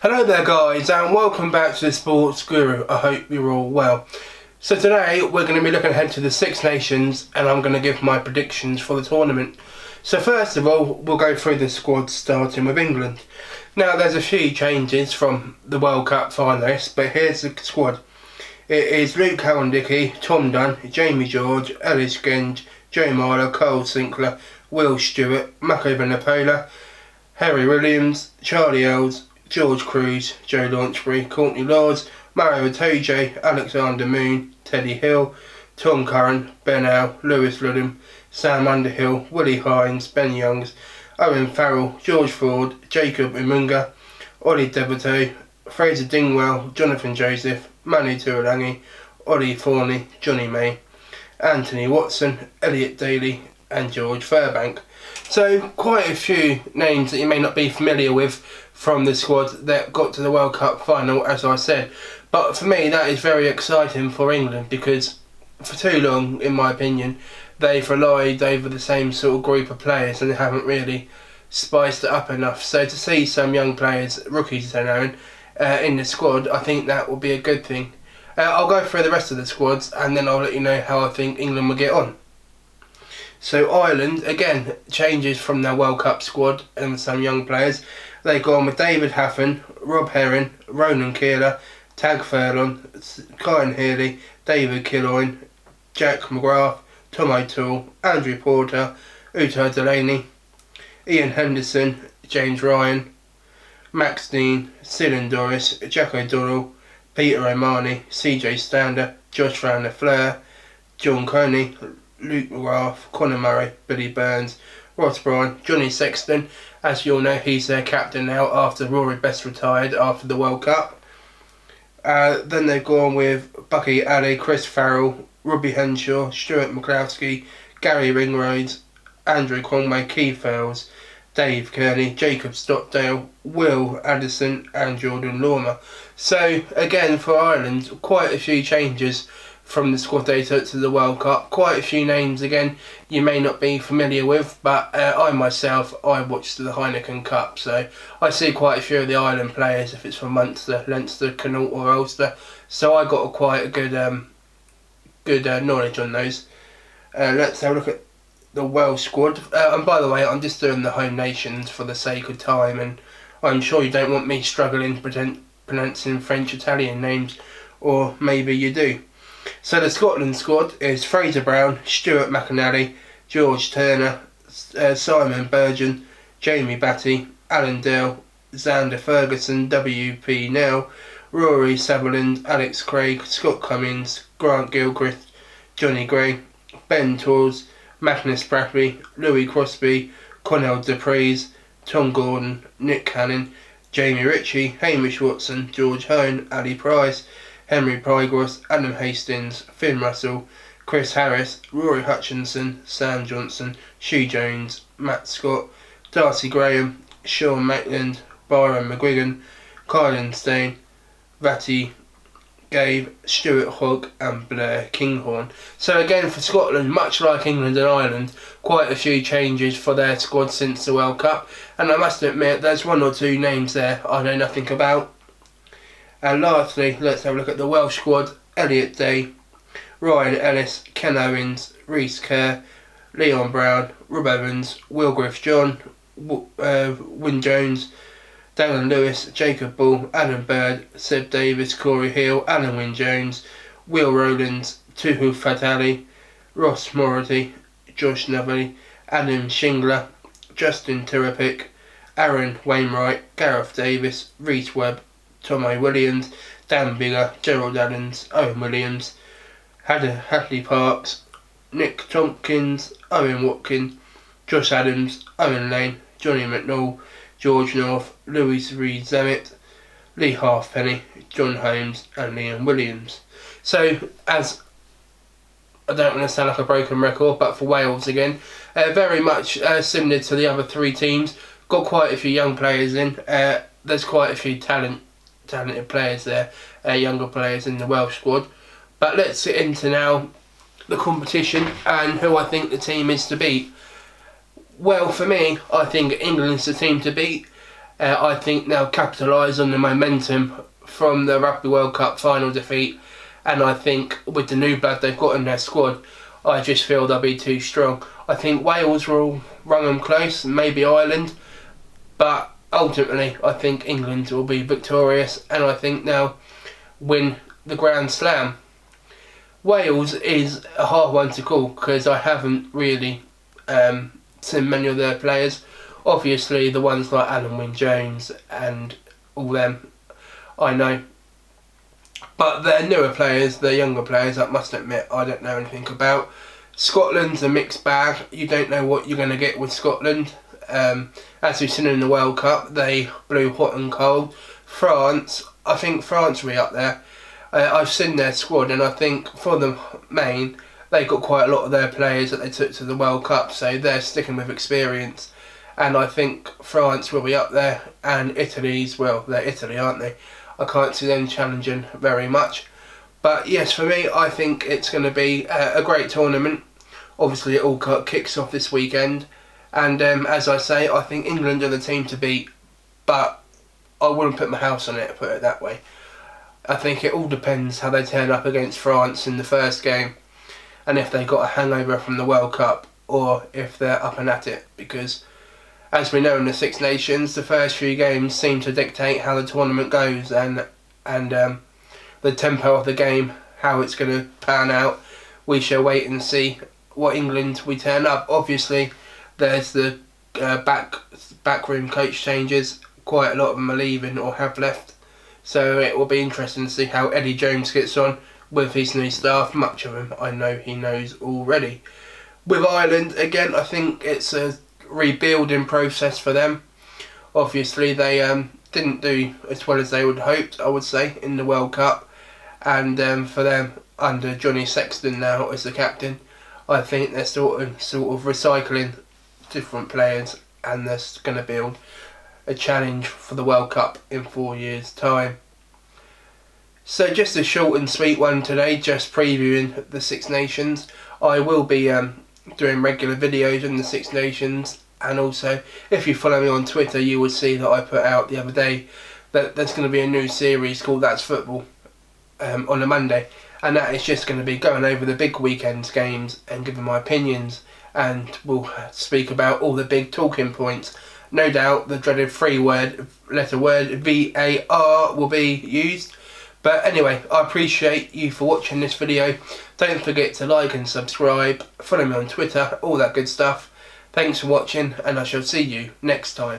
Hello there guys, and welcome back to the Sports Guru. I hope you're all well. So today we're going to be looking ahead to the Six Nations, and I'm going to give my predictions for the tournament. So first of all, we'll go through the squad, starting with England. Now there's a few changes from the World Cup finalists, but here's the squad. It is Luke Cowan-Dickie, Tom Dunn, Jamie George, Ellis Genge, Joe Marler, Cole Sinclair, Will Stewart, Mako Vunipola, Harry Williams, Charlie Ells, George Cruz, Joe Launchbury, Courtney Lawes, Mario Itoje, Alexander Moon, Teddy Hill, Tom Curran, Ben Howe, Lewis Ludham, Sam Underhill, Willie Hines, Ben Youngs, Owen Farrell, George Ford, Jacob Imunga, Ollie Devoto, Fraser Dingwell, Jonathan Joseph, Manu Tuolangi, Ollie Forney, Johnny May, Anthony Watson, Elliot Daly and George Furbank. So quite a few names that you may not be familiar with from the squad that got to the World Cup final, as I said. But for me, that is very exciting for England, because for too long, in my opinion, they've relied over the same sort of group of players and they haven't really spiced it up enough. So to see some young players, rookies they're known, in the squad, I think that will be a good thing. I'll go through the rest of the squads and then I'll let you know how I think England will get on. So Ireland, again, changes from their World Cup squad and some young players. They've gone with David Haffen, Rob Herring, Ronan Keeler, Tag Furlong, Kyan Healy, David Killoyne, Jack McGrath, Tom O'Toole, Andrew Porter, Uta Delaney, Ian Henderson, James Ryan, Max Dean, Cynan Doris, Jack O'Donnell, Peter O'Mahony, CJ Stander, Josh Van der Fleur, John Coney, Luke McGrath, Conor Murray, Billy Burns, Ross Bryan, Johnny Sexton. As you all know, he's their captain now after Rory Best retired after the World Cup. Then they've gone with Bucky Alley, Chris Farrell, Robbie Henshaw, Stuart McCloskey, Gary Ringrose, Andrew Conway, Keith Fells, Dave Kearney, Jacob Stockdale, Will Addison and Jordan Lormer. So again, for Ireland, quite a few changes from the squad they took to the World Cup. Quite a few names again you may not be familiar with, but I watched the Heineken Cup, so I see quite a few of the Ireland players if it's from Munster, Leinster, Connaught or Ulster, so I got quite a good knowledge on those. Let's have a look at the Welsh squad, and by the way, I'm just doing the home nations for the sake of time, and I'm sure you don't want me struggling pronouncing French Italian names, or maybe you do. So the Scotland squad is Fraser Brown, Stuart McInally, George Turner, Simon Burgeon, Jamie Batty, Alan Dale, Xander Ferguson, W.P. Nell, Rory Sutherland, Alex Craig, Scott Cummins, Grant Gilchrist, Johnny Gray, Ben Torres, Magnus Bradley, Louis Crosby, Connell Dupreez, Tom Gordon, Nick Cannon, Jamie Ritchie, Hamish Watson, George Hone, Ali Price, Henry Prygross, Adam Hastings, Finn Russell, Chris Harris, Rory Hutchinson, Sam Johnson, Hugh Jones, Matt Scott, Darcy Graham, Sean Maitland, Byron McGuigan, Kylan Stain, Vati Gabe, Stuart Hogg and Blair Kinghorn. So again, for Scotland, much like England and Ireland, quite a few changes for their squad since the World Cup, and I must admit there's one or two names there I know nothing about. And lastly, let's have a look at the Welsh squad. Elliot Day, Ryan Ellis, Ken Owens, Rhys Kerr, Leon Brown, Rob Evans, Will Griff-John, Wyn Jones, Dallin Lewis, Jacob Ball, Adam Bird, Seb Davis, Corey Hill, Alan Wyn Jones, Will Rowlands, Tuhu Fatali, Ross Mority, Josh Novely, Adam Shingler, Justin Tirapic, Aaron Wainwright, Gareth Davis, Rhys Webb, Tomo Williams, Dan Bigger, Gerald Adams, Owen Williams, Hadley Parks, Nick Tompkins, Owen Watkin, Josh Adams, Owen Lane, Johnny McNaull, George North, Louis Reed Zammit, Lee Halfpenny, John Holmes and Liam Williams. So, as I don't want to sound like a broken record, but for Wales again, very much similar to the other three teams, got quite a few young players in, there's quite a few talented players there, younger players in the Welsh squad. But let's get into now the competition and who I think the team is to beat. Well, for me, I think England's the team to beat. I think they'll capitalise on the momentum from the Rugby World Cup final defeat, and I think with the new blood they've got in their squad, I just feel they'll be too strong. I think Wales will run them close, maybe Ireland, but ultimately I think England will be victorious, and I think they'll win the Grand Slam. Wales is a hard one to call because I haven't really seen many of their players. Obviously the ones like Alan Wynne-Jones and all them I know, but they're newer players, they're younger players, I must admit I don't know anything about. Scotland's a mixed bag. You don't know what you're going to get with Scotland. As we've seen in the World Cup, they blew hot and cold. France, I think France will be up there. I've seen their squad, and I think for the main, they got quite a lot of their players that they took to the World Cup, so they're sticking with experience. And I think France will be up there, and Italy's, well, they're Italy, aren't they? I can't see them challenging very much. But yes, for me, I think it's going to be a great tournament. Obviously, it all kicks off this weekend. And as I say, I think England are the team to beat. But I wouldn't put my house on it, put it that way. I think it all depends how they turn up against France in the first game. And if they got a hangover from the World Cup, or if they're up and at it. Because, as we know in the Six Nations, the first few games seem to dictate how the tournament goes. And the tempo of the game, how it's going to pan out. We shall wait and see what England we turn up. Obviously, there's the backroom coach changes. Quite a lot of them are leaving or have left. So it will be interesting to see how Eddie Jones gets on with his new staff. Much of him I know he knows already. With Ireland, again, I think it's a rebuilding process for them. Obviously, they didn't do as well as they would hoped, I would say, in the World Cup. And for them, under Johnny Sexton now as the captain, I think they're sort of recycling different players, and they're going to build a challenge for the World Cup in 4 years' time. So just a short and sweet one today, just previewing the Six Nations. I will be doing regular videos in the Six Nations, and also if you follow me on Twitter, you will see that I put out the other day that there's going to be a new series called That's Football on a Monday, and that is just going to be going over the big weekend games and giving my opinions, and we'll speak about all the big talking points. No doubt the dreaded letter word VAR will be used. But anyway, I appreciate you for watching this video. Don't forget to like and subscribe, follow me on Twitter, all that good stuff. Thanks for watching, and I shall see you next time.